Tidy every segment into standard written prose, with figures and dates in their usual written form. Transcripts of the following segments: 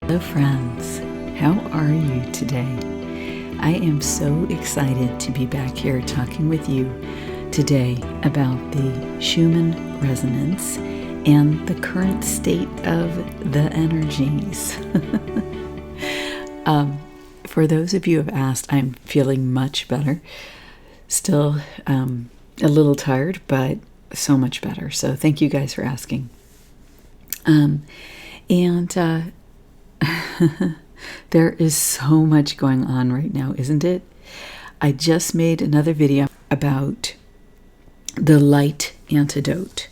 Hello friends, how are you today? I am so excited to be back here talking with you today about the Schumann resonance and the current state of the energies. For those of you who have asked, I'm feeling much better. Still a little tired, but so much better. So thank you guys for asking. There is so much going on right now, isn't it? I just made another video about the light antidote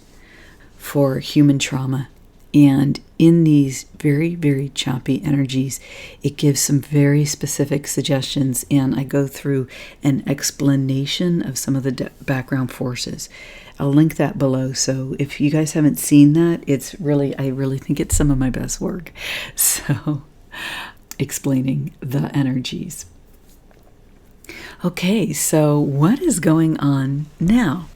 for human trauma. And in these very, very choppy energies, it gives some very specific suggestions. And I go through an explanation of some of the background forces. I'll link that below. So if you guys haven't seen that, I really think it's some of my best work. So explaining the energies. Okay, so what is going on now?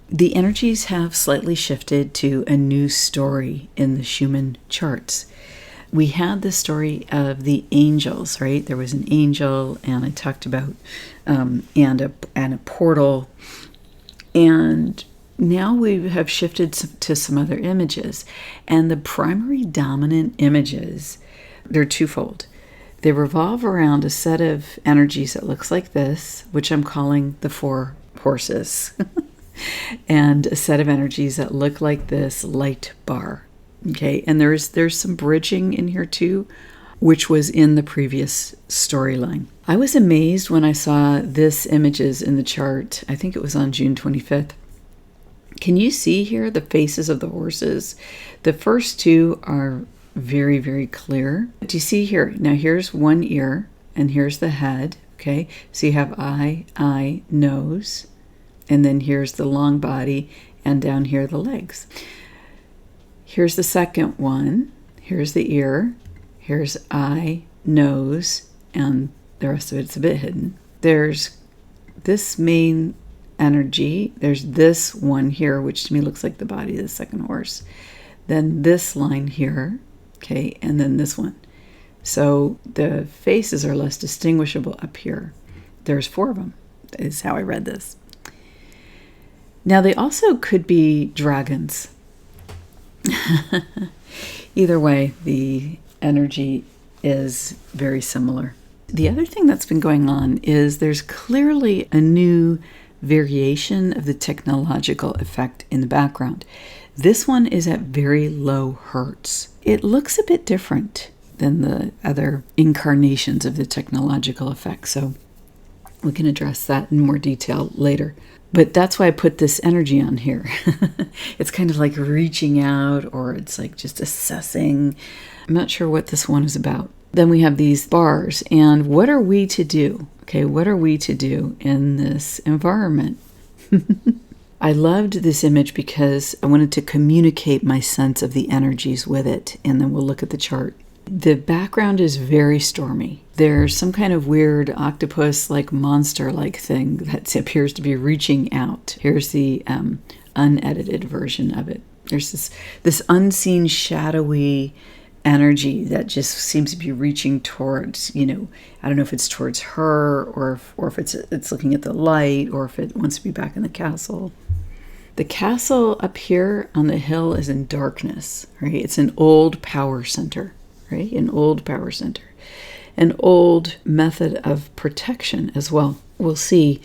The energies have slightly shifted to a new story in the Schumann charts. We had the story of the angels, right? There was an angel, and I talked about and a portal, and now we have shifted to some other images, and the primary dominant images, they're twofold. They revolve around a set of energies that looks like this, which I'm calling the four horses, and a set of energies that look like this light bar. Okay, and there's some bridging in here too, which was in the previous storyline. I was amazed when I saw this images in the chart. I think it was on June 25th. Can you see here the faces of the horses? The first two are very, very clear. Do you see here? Now here's one ear, and here's the head. Okay, so you have eye, nose, and then here's the long body, and down here the legs. Here's the second one. Here's the ear. Here's eye, nose, and the rest of it's a bit hidden. There's this main energy. There's this one here, which to me looks like the body of the second horse. Then this line here, okay, and then this one. So the faces are less distinguishable up here. There's four of them, is how I read this. Now they also could be dragons. Either way, the energy is very similar. The other thing that's been going on is there's clearly a new variation of the technological effect in the background. This one is at very low hertz. It looks a bit different than the other incarnations of the technological effect, so we can address that in more detail later. But that's why I put this energy on here. It's kind of like reaching out, or it's like just assessing. I'm not sure what this one is about. Then we have these bars, and what are we to do? Okay, what are we to do in this environment? I loved this image because I wanted to communicate my sense of the energies with it, and then we'll look at the chart. The background is very stormy. There's some kind of weird octopus-like monster-like thing that appears to be reaching out. Here's the unedited version of it. There's this unseen, shadowy energy that just seems to be reaching towards, I don't know if it's towards her, or if it's looking at the light, or if it wants to be back in the castle. The castle up here on the hill is in darkness, right? It's an old power center, right? An old power center. An old method of protection as well. We'll see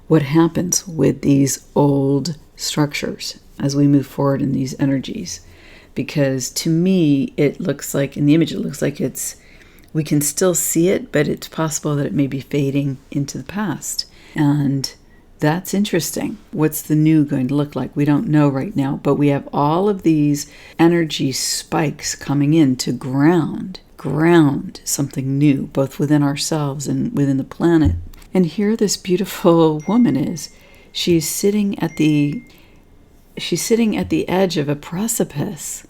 what happens with these old structures as we move forward in these energies. Because to me, it looks like, in the image, it looks like we can still see it, but it's possible that it may be fading into the past. And that's interesting. What's the new going to look like? We don't know right now, but we have all of these energy spikes coming in to ground something new, both within ourselves and within the planet. And here this beautiful woman is. She's sitting at the edge of a precipice.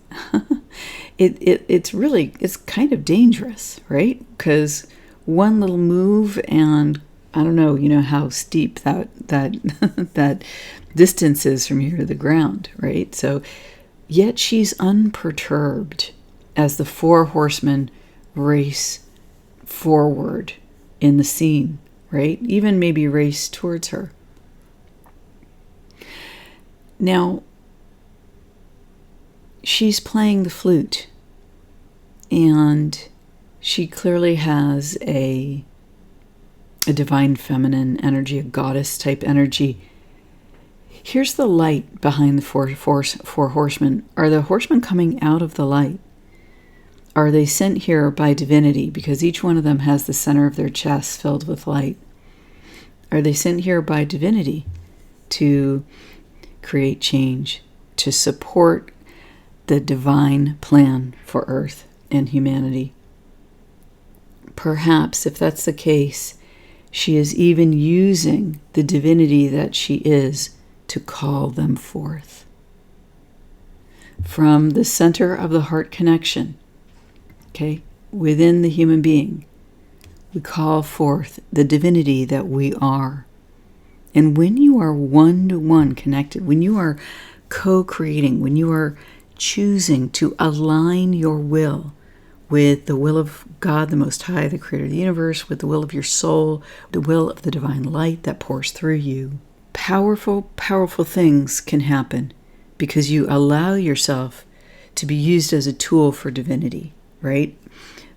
It's kind of dangerous, right? Because one little move, and I don't know, how steep that distance is from here to the ground, right? So, yet she's unperturbed as the four horsemen race forward in the scene, right? Even maybe race towards her. Now, she's playing the flute, and she clearly has a divine feminine energy, a goddess type energy. Here's the light behind the four horsemen. Are the horsemen coming out of the light? Are they sent here by divinity? Because each one of them has the center of their chest filled with light. Are they sent here by divinity to create change, to support the divine plan for Earth and humanity? Perhaps, if that's the case, she is even using the divinity that she is to call them forth. From the center of the heart connection, okay, within the human being, we call forth the divinity that we are. And when you are one-to-one connected, when you are co-creating, when you are choosing to align your will with the will of God, the Most High, the Creator of the universe, with the will of your soul, the will of the divine light that pours through you, powerful, powerful things can happen because you allow yourself to be used as a tool for divinity, right?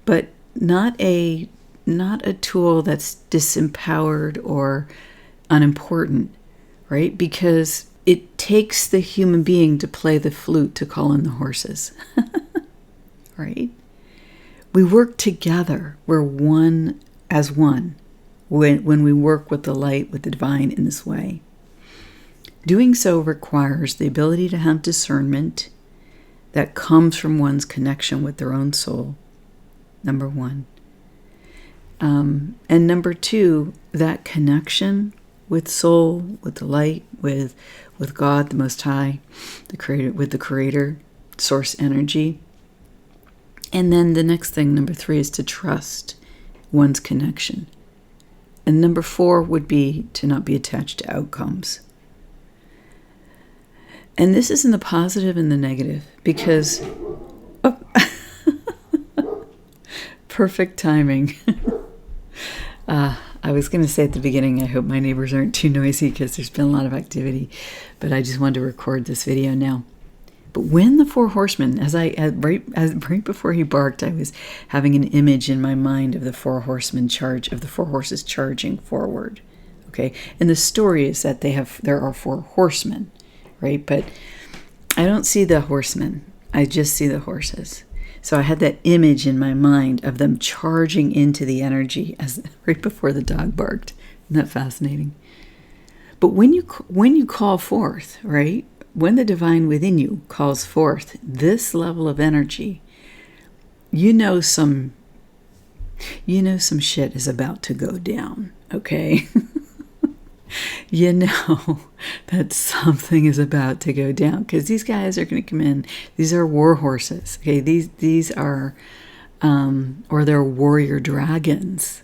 But not a tool that's disempowered or unimportant, right? Because it takes the human being to play the flute to call in the horses, right? We work together. We're one as one when we work with the light, with the divine in this way. Doing so requires the ability to have discernment that comes from one's connection with their own soul, number one. And number two, that connection with soul, with the light, with God, the Most High, the Creator, with the Creator, source energy. And then the next thing, number three, is to trust one's connection. And number four would be to not be attached to outcomes. And this is in the positive and the negative, because perfect timing. I was going to say at the beginning, I hope my neighbors aren't too noisy because there's been a lot of activity, but I just wanted to record this video now. But when the four horsemen, right before he barked, I was having an image in my mind of the four horsemen of the four horses charging forward. Okay, and the story is that there are four horsemen, right? But I don't see the horsemen; I just see the horses. So I had that image in my mind of them charging into the energy right before the dog barked. Isn't that fascinating? But when you call forth, right? When the divine within you calls forth this level of energy, you know some shit is about to go down, okay? You know that something is about to go down because these guys are going to come in. These are war horses, okay? These are, or they're warrior dragons,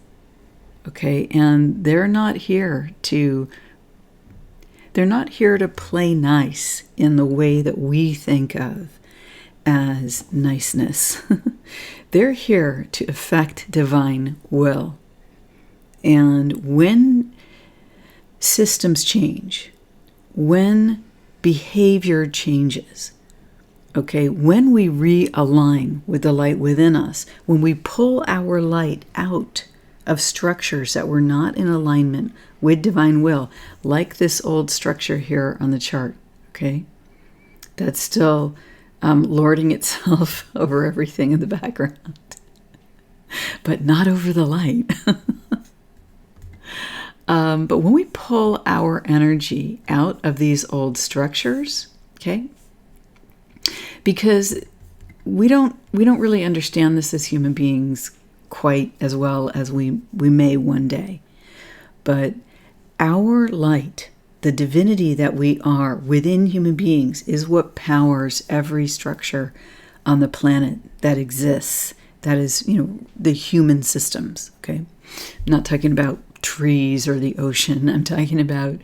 okay? And they're not here to play nice in the way that we think of as niceness. They're here to effect divine will. And when systems change, when behavior changes, okay, when we realign with the light within us, when we pull our light out of structures that were not in alignment with divine will, like this old structure here on the chart, okay, that's still lording itself over everything in the background, but not over the light. But when we pull our energy out of these old structures, okay, because we don't really understand this as human beings quite as well as we may one day. But our light, the divinity that we are within human beings, is what powers every structure on the planet that exists. That is, the human systems, okay? I'm not talking about trees or the ocean. I'm talking about,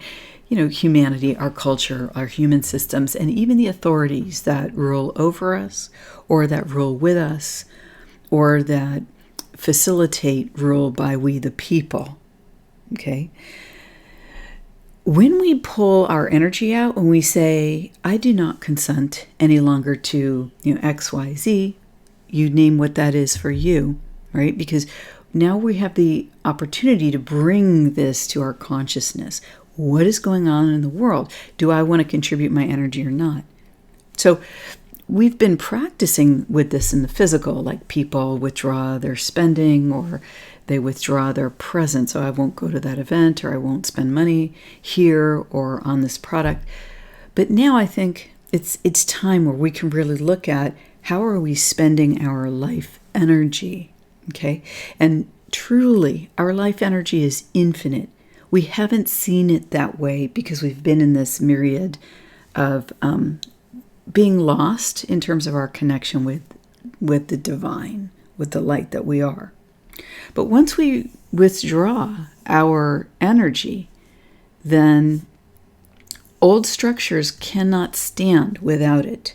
humanity, our culture, our human systems, and even the authorities that rule over us or that rule with us or that facilitate rule by we the people. Okay? When we pull our energy out, when we say, I do not consent any longer to, X, Y, Z, you name what that is for you, right? Because now we have the opportunity to bring this to our consciousness. What is going on in the world? Do I want to contribute my energy or not? So we've been practicing with this in the physical, like people withdraw their spending or they withdraw their presence. So I won't go to that event, or I won't spend money here or on this product. But now I think it's time where we can really look at how are we spending our life energy, okay? And truly, our life energy is infinite. We haven't seen it that way because we've been in this myriad of being lost in terms of our connection with the divine, with the light that we are. But once we withdraw our energy, then old structures cannot stand without it.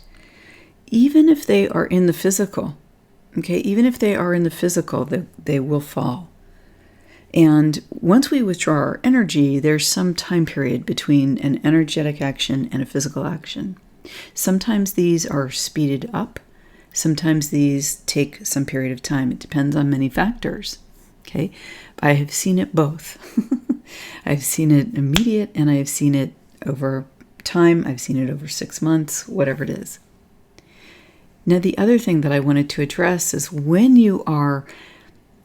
Even if they are in the physical, okay, even if they are in the physical, they will fall. And once we withdraw our energy, there's some time period between an energetic action and a physical action. Sometimes these are speeded up. Sometimes these take some period of time. It depends on many factors. Okay, I have seen it both. I've seen it immediate, and I have seen it over time. I've seen it over 6 months, whatever it is. Now, the other thing that I wanted to address is when you are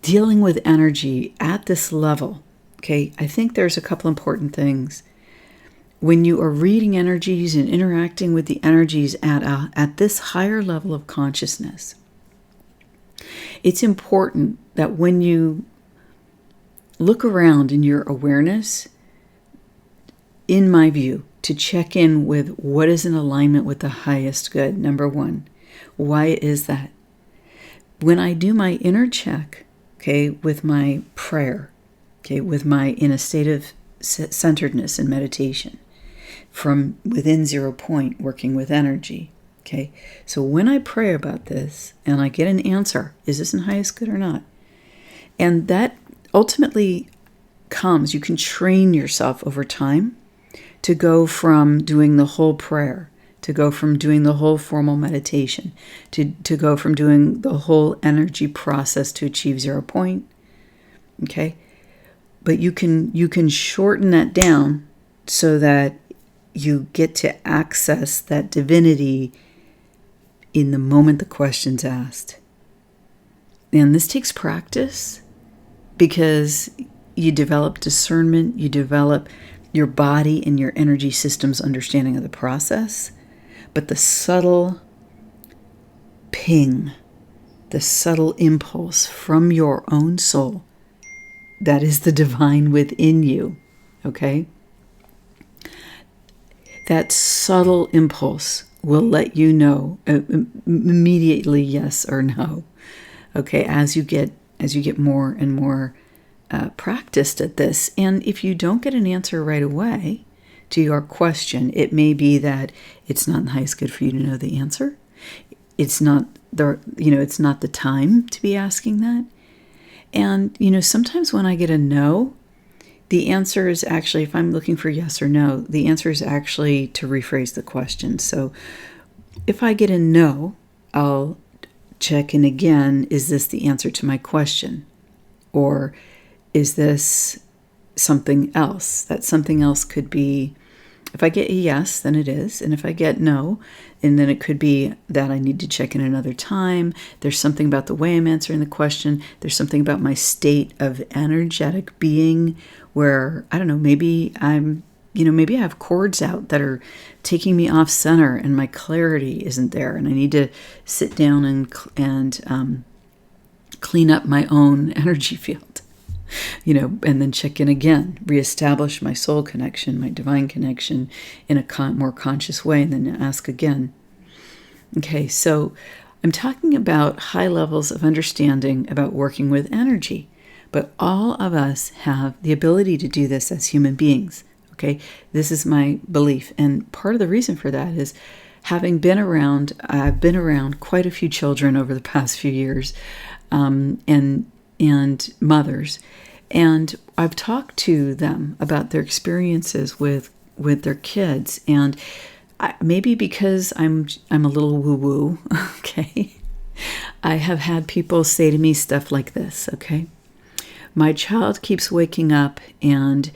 dealing with energy at this level, okay, I think there's a couple important things. When you are reading energies and interacting with the energies at this higher level of consciousness, it's important that when you look around in your awareness, in my view, to check in with what is in alignment with the highest good, number one. Why is that? When I do my inner check, okay, with my prayer, okay, with my in a state of centeredness and meditation, from within 0 point, working with energy, okay? So when I pray about this and I get an answer, is this in highest good or not? And that ultimately comes, you can train yourself over time to go from doing the whole prayer, to go from doing the whole formal meditation, to go from doing the whole energy process to achieve 0 point, okay? But you can shorten that down so that you get to access that divinity in the moment the question's asked. And this takes practice because you develop discernment, you develop your body and your energy system's understanding of the process. But the subtle ping, the subtle impulse from your own soul, that is the divine within you, okay? That subtle impulse will let you know immediately yes or no, okay, as you get more and more practiced at this. And if you don't get an answer right away to your question, it may be that it's not in the highest good for you to know the answer. It's not it's not the time to be asking that. And, sometimes when I get a no, the answer is actually, if I'm looking for yes or no, the answer is actually to rephrase the question. So if I get a no, I'll check in again, is this the answer to my question? Or is this something else? That something else could be, if I get a yes, then it is. And if I get no, and then it could be that I need to check in another time. There's something about the way I'm answering the question. There's something about my state of energetic being where, I don't know, maybe maybe I have cords out that are taking me off center and my clarity isn't there. And I need to sit down and clean up my own energy field. And then check in again, reestablish my soul connection, my divine connection in a more conscious way, and then ask again. Okay, so I'm talking about high levels of understanding about working with energy, but all of us have the ability to do this as human beings. Okay, this is my belief, and part of the reason for that is I've been around quite a few children over the past few years, and and mothers. And I've talked to them about their experiences with their kids. And maybe because I'm a little woo-woo, okay, I have had people say to me stuff like this, okay? My child keeps waking up and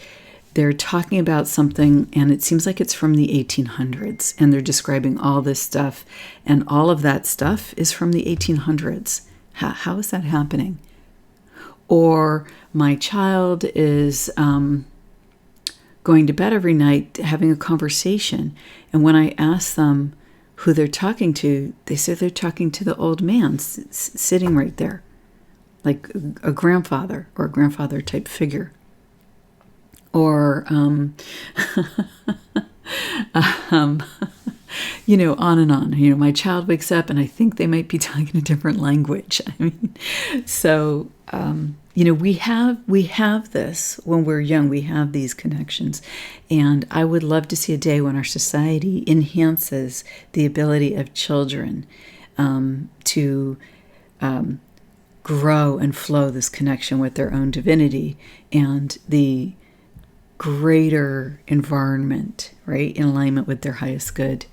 they're talking about something, and it seems like it's from the 1800s, and they're describing all this stuff, and all of that stuff is from the 1800s. How is that happening? Or my child is going to bed every night having a conversation, and when I ask them who they're talking to, they say they're talking to the old man sitting right there, like a grandfather or a grandfather type figure. Or, you know, on and on. You know, my child wakes up and I think they might be talking a different language. I mean, so, you know, we have this when we're young, we have these connections. And I would love to see a day when our society enhances the ability of children to grow and flow this connection with their own divinity and the greater environment, right, in alignment with their highest good.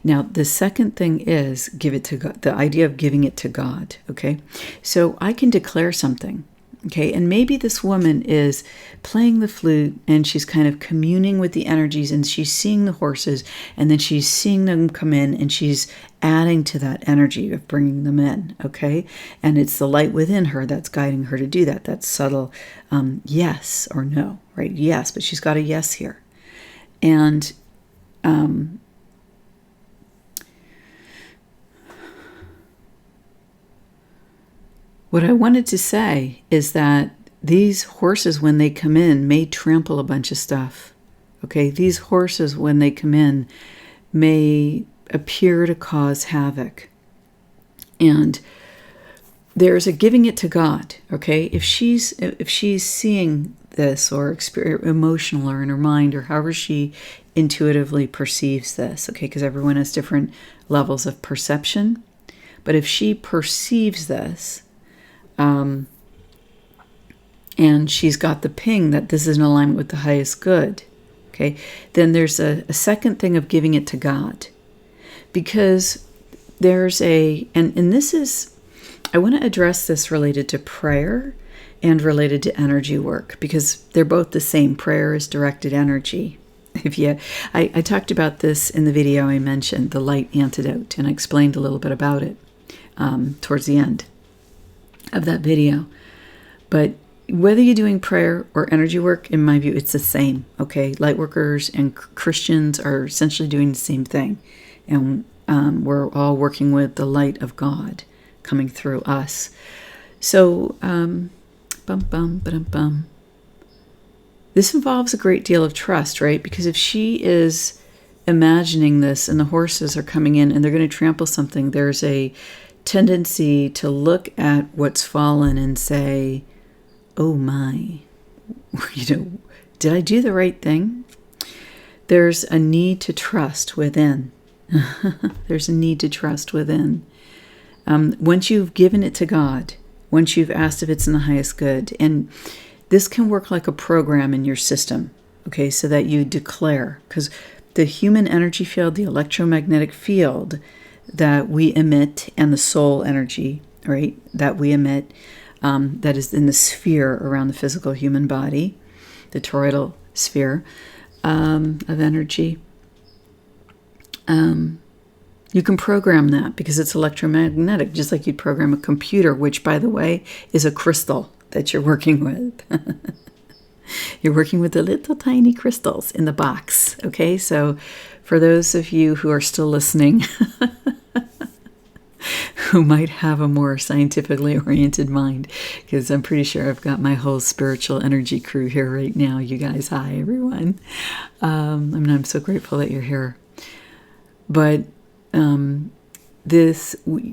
Now, the second thing is give it to God, the idea of giving it to God, okay? So I can declare something, okay? And maybe this woman is playing the flute and she's kind of communing with the energies and she's seeing the horses and then she's seeing them come in and she's adding to that energy of bringing them in, okay? And it's the light within her that's guiding her to do that. That's subtle yes or no, right? Yes, but she's got a yes here. And what I wanted to say is that these horses, when they come in, may trample a bunch of stuff, okay? These horses, when they come in, may appear to cause havoc. And there's a giving it to God, okay? If she's seeing this or emotional or in her mind or however she intuitively perceives this, okay? Because everyone has different levels of perception. But if she perceives this, and she's got the ping that this is in alignment with the highest good, okay, then there's a second thing of giving it to God. Because there's and this is, I want to address this related to prayer and related to energy work, because they're both the same. Prayer is directed energy. I talked about this in the video I mentioned, the light antidote, and I explained a little bit about it towards the end of that video. But whether you're doing prayer or energy work, in my view, it's the same, okay? Light workers and Christians are essentially doing the same thing. And we're all working with the light of God coming through us. So, this involves a great deal of trust, right? Because if she is imagining this and the horses are coming in and they're going to trample something, there's a tendency to look at what's fallen and say, oh my, you know, did I do the right thing? There's a need to trust within. There's a need to trust within. Once you've given it to God, once you've asked if it's in the highest good, and this can work like a program in your system, okay, so that you declare, because the human energy field, the electromagnetic field that we emit, and the soul energy, right, that we emit, that is in the sphere around the physical human body, the toroidal sphere of energy. You can program that because it's electromagnetic, just like you'd program a computer, which, by the way, is a crystal that you're working with. You're working with the little tiny crystals in the box, okay? So for those of you who are still listening, who might have a more scientifically oriented mind, because I'm pretty sure I've got my whole spiritual energy crew here right now. You guys, hi, everyone. I'm so grateful that you're here. But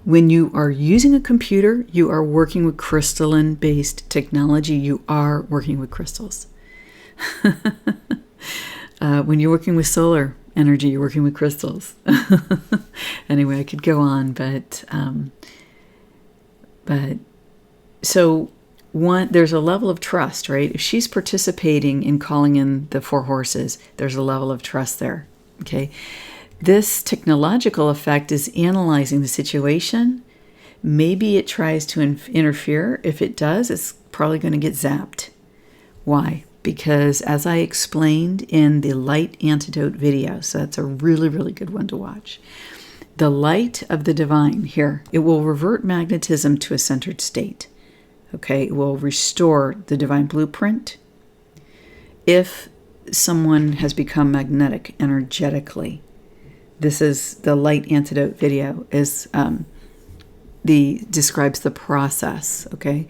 when you are using a computer, you are working with crystalline-based technology. You are working with crystals. When you're working with solar energy, you're working with crystals. Anyway, I could go on, but so there's a level of trust, right? If she's participating in calling in the 4 horses, there's a level of trust there, okay? This technological effect is analyzing the situation. Maybe it tries to interfere. If it does, it's probably going to get zapped. Why? Because as I explained in the light antidote video, so that's a really, really good one to watch. The light of the divine here, it will revert magnetism to a centered state. Okay, it will restore the divine blueprint. If someone has become magnetic energetically, this is the light antidote video, is describes the process, okay,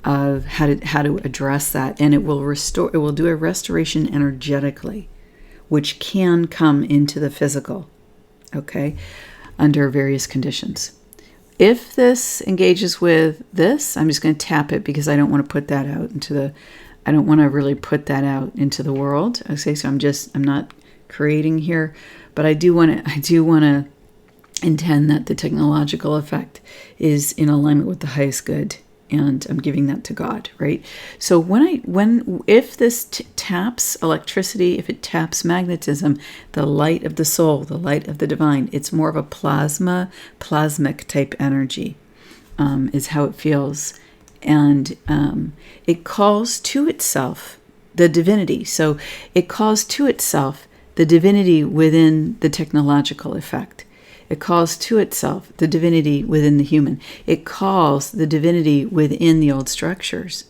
of how to address that, and it will do a restoration energetically, which can come into the physical, okay, under various conditions. If this engages with this, I'm just going to tap it because I don't want to put that out I don't want to really put that out into the world. Okay, so I'm not creating here, but I do want to intend that the technological effect is in alignment with the highest good, and I'm giving that to God, right? So if this taps electricity, if it taps magnetism, the light of the soul, the light of the divine, it's more of a plasmic type energy, is how it feels. And it calls to itself the divinity. So it calls to itself the divinity within the technological effect. It calls to itself the divinity within the human. It calls the divinity within the old structures.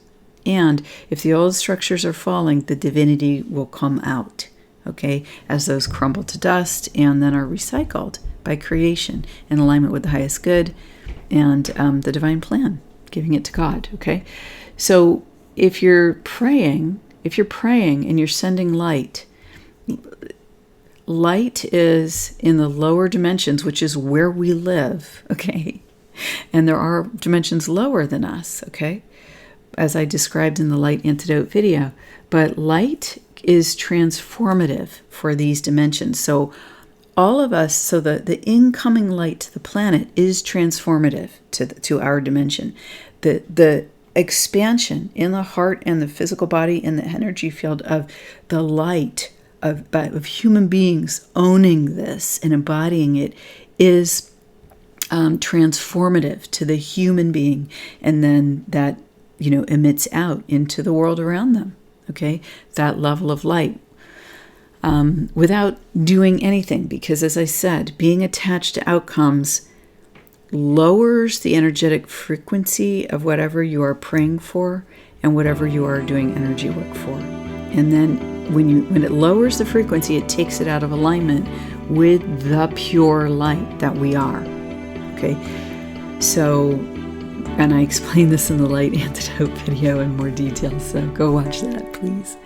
And if the old structures are falling, the divinity will come out, okay, as those crumble to dust and then are recycled by creation in alignment with the highest good and the divine plan, giving it to God, okay? So if you're praying and you're sending light, light is in the lower dimensions, which is where we live, okay? And there are dimensions lower than us, okay? As I described in the light antidote video. But light is transformative for these dimensions. So all of us, so the incoming light to the planet is transformative to our dimension. The expansion in the heart and the physical body and the energy field of the light of human beings owning this and embodying it is transformative to the human being, and then that emits out into the world around them. Okay, that level of light without doing anything, because as I said, being attached to outcomes lowers the energetic frequency of whatever you are praying for and whatever you are doing energy work for. And then when it lowers the frequency, it takes it out of alignment with the pure light that we are. Okay, so, and I explained this in the light antidote video in more detail, so go watch that, please.